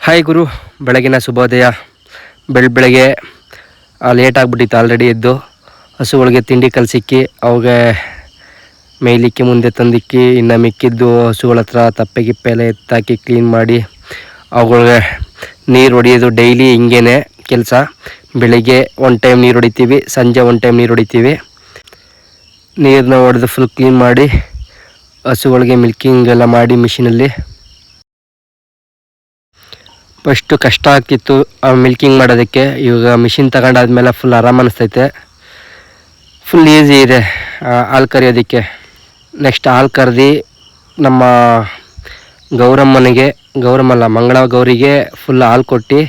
Hi ಗುರು, ಬೆಳಗಿನ ಶುಭೋದಯ. ಬೆಳಗ್ಗೆ ಲೇಟ್ ಆಗಿಬಿಟ್ಟಿತ್ತು ಆಲ್ರೆಡಿ ಎದ್ದು. ಹಸುಗಳಿಗೆ ತಿಂಡಿ ಕಲಸಿಕ್ಕಿ ಅವಾಗ ಮೇಯ್ಲಿಕ್ಕೆ ಮುಂದೆ ತಂದಿಕ್ಕಿ, ಇನ್ನು ಮಿಕ್ಕಿದ್ದು ಹಸುಗಳ ಹತ್ರ ತಪ್ಪೆ ಗಿಪ್ಪೆ ಎಲ್ಲ ಎತ್ತಾಕಿ ಕ್ಲೀನ್ ಮಾಡಿ ಅವುಗಳಿಗೆ ನೀರು ಹೊಡಿಯೋದು ಡೈಲಿ ಹಿಂಗೇ ಕೆಲಸ. ಬೆಳಿಗ್ಗೆ ಒನ್ ಟೈಮ್ ನೀರು ಹೊಡಿತೀವಿ, ಸಂಜೆ ಒನ್ ಟೈಮ್ ನೀರು ಹೊಡಿತೀವಿ. ನೀರನ್ನ ಹೊಡೆದು ಫುಲ್ ಕ್ಲೀನ್ ಮಾಡಿ ಹಸುಗಳಿಗೆ ಮಿಲ್ಕಿಂಗ್ ಎಲ್ಲ ಮಾಡಿ ಮಿಷಿನಲ್ಲಿ. ಫಸ್ಟು ಕಷ್ಟ ಆಗ್ತಿತ್ತು ಮಿಲ್ಕಿಂಗ್ ಮಾಡೋದಕ್ಕೆ. ಇವಾಗ ಮಿಷಿನ್ ತಗೊಂಡಾದ್ಮೇಲೆ ಫುಲ್ ಆರಾಮ ಅನ್ನಿಸ್ತೈತೆ, ಫುಲ್ ಈಸಿ ಇದೆ ಹಾಲು ಕರೆಯೋದಕ್ಕೆ. ನೆಕ್ಸ್ಟ್ ಹಾಲು ಕರೆದು ನಮ್ಮ ಗೌರಮ್ಮಲ್ಲ ಮಂಗಳ ಗೌರಿಗೆ ಫುಲ್ ಹಾಲು ಕೊಟ್ಟು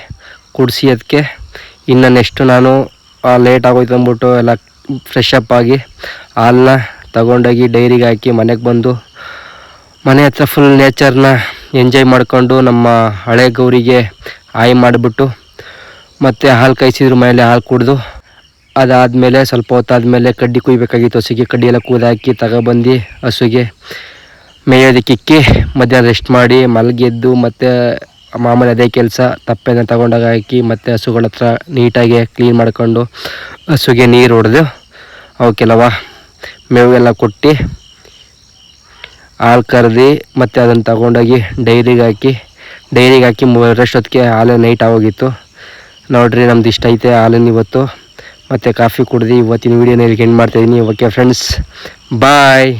ಕುಡಿಸಿ ಅದಕ್ಕೆ. ಇನ್ನು ನೆಕ್ಸ್ಟು ನಾನು ಲೇಟ್ ಆಗೋಯ್ತು ಅಂದ್ಬಿಟ್ಟು ಎಲ್ಲ ಫ್ರೆಶ್ ಅಪ್ ಆಗಿ ಹಾಲನ್ನ ತಗೊಂಡೋಗಿ ಡೈರಿಗೆ ಹಾಕಿ ಮನೆಗೆ ಬಂದು ಮನೆ ಹತ್ರ ಫುಲ್ ನೇಚರ್ನ ಎಂಜಾಯ್ ಮಾಡಿಕೊಂಡು ನಮ್ಮ ಹಳೆ ಗೌರಿಗೆ ಹಾಯ್ ಮಾಡಿಬಿಟ್ಟು ಮತ್ತು ಹಾಲು ಕಾಯಿಸಿದ್ರ ಮೇಲೆ ಹಾಲು ಕುಡಿದು, ಅದಾದಮೇಲೆ ಸ್ವಲ್ಪ ಹೊತ್ತಾದಮೇಲೆ ಕಡ್ಡಿ ಕುಯ್ಬೇಕಾಗಿತ್ತು. ಹಸುಗೆ ಕಡ್ಡಿ ಎಲ್ಲ ಕೂದಾಕಿ ತಗೊಬಂದು ಹಸುಗೆ ಮೇಯೋದಕ್ಕೆ ಇಕ್ಕಿ ಮಧ್ಯಾಹ್ನ ರೆಸ್ಟ್ ಮಾಡಿ ಮಲಗೆದ್ದು ಮತ್ತು ಮಾಮೂಲಿ ಅದೇ ಕೆಲಸ ತಪ್ಪೆನ ತಗೊಂಡಾಗ ಹಾಕಿ ಮತ್ತು ಹಸುಗಳ ಹತ್ರ ನೀಟಾಗಿ ಕ್ಲೀನ್ ಮಾಡ್ಕೊಂಡು ಹಸುಗೆ ನೀರು ಹೊಡೆದು ಅವಕ್ಕೆಲ್ಲವ ಮೇವೆಲ್ಲ ಕೊಟ್ಟು ಹಾಲು ಕರೆದು ಮತ್ತು ಅದನ್ನು ತಗೊಂಡೋಗಿ ಡೈರಿಗೆ ಹಾಕಿ ಮೂರಷ್ಟೊತ್ತಿಗೆ ಹಾಲು ನೈಟ್ ಆಗೋಗಿತ್ತು. ನೋಡಿರಿ, ನಮ್ದು ಇಷ್ಟ ಐತೆ ಹಾಲನ್ನು ಇವತ್ತು. ಮತ್ತು ಕಾಫಿ ಕುಡ್ದು ಇವತ್ತಿನ ವೀಡಿಯೋನ ಇಲ್ಲಿಗೆ ಎಂಡ್ ಮಾಡ್ತಾಯಿದ್ದೀನಿ. ಓಕೆ ಫ್ರೆಂಡ್ಸ್, ಬಾಯ್.